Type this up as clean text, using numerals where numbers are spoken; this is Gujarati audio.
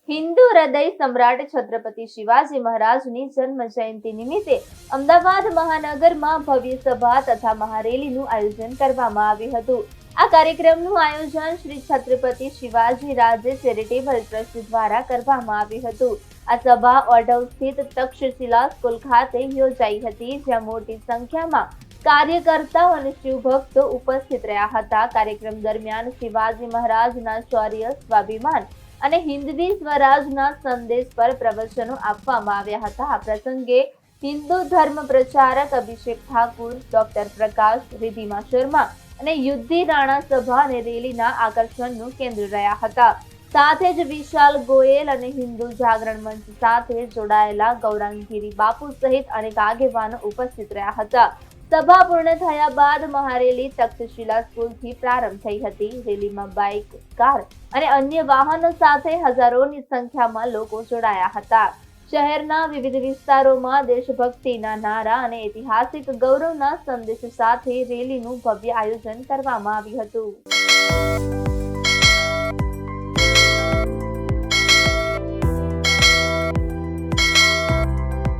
હિન્દુ હૃદય સમ્રાટ છત્રપતિ શિવાજી મહારાજની જન્મ જયંતિ નિમિત્તે અમદાવાદ મહાનગરમાં ભવ્ય સભા તથા મહારેલીનું આયોજન કરવામાં આવ્યું હતું. આ કાર્યક્રમનું આયોજન શ્રી છત્રપતિ શિવાજી રાજ્ય ચેરિટેબલ ટ્રસ્ટ દ્વારા કરવામાં આવ્યું હતું. આ સભા ઓઢવ સ્થિત તક્ષશિલા સ્કૂલ ખાતે યોજાઈ હતી, જ્યાં મોટી સંખ્યામાં કાર્યકર્તાઓ અને શિવભક્તો ઉપસ્થિત રહ્યા હતા. કાર્યક્રમ દરમિયાન શિવાજી મહારાજના શૌર્ય, સ્વાભિમાન અને હિન્દવી સ્વરાજના સંદેશ પર પ્રવચનો આપવામાં આવ્યા હતા. આ પ્રસંગે હિન્દુ ધર્મ પ્રચારક અભિષેક ઠાકુર, ડોક્ટર પ્રકાશ, રિધિમા શર્મા અને યુદ્ધી રાણા સભા અને રેલીના આકર્ષણનું કેન્દ્ર રહ્યા હતા. સાથે જ વિશાલ ગોયલ અને હિન્દુ જાગરણ મંચ સાથે જોડાયેલા ગૌરાંગગીરી બાપુ સહિત અનેક આગેવાનો ઉપસ્થિત રહ્યા હતા. સભા પૂર્ણ થયા બાદ મહારેલી તક્ષશિલા સ્કૂલથી પ્રારંભ થઈ હતી. રેલીમાં બાઇક, કાર અને અન્ય વાહનો સાથે હજારોની સંખ્યામાં લોકો જોડાયા હતા. શહેરના વિવિધ વિસ્તારોમાં દેશભક્તિના નારા અને ઐતિહાસિક ગૌરવના સંદેશ સાથે રેલીનું ભવ્ય આયોજન કરવામાં આવ્યું હતું.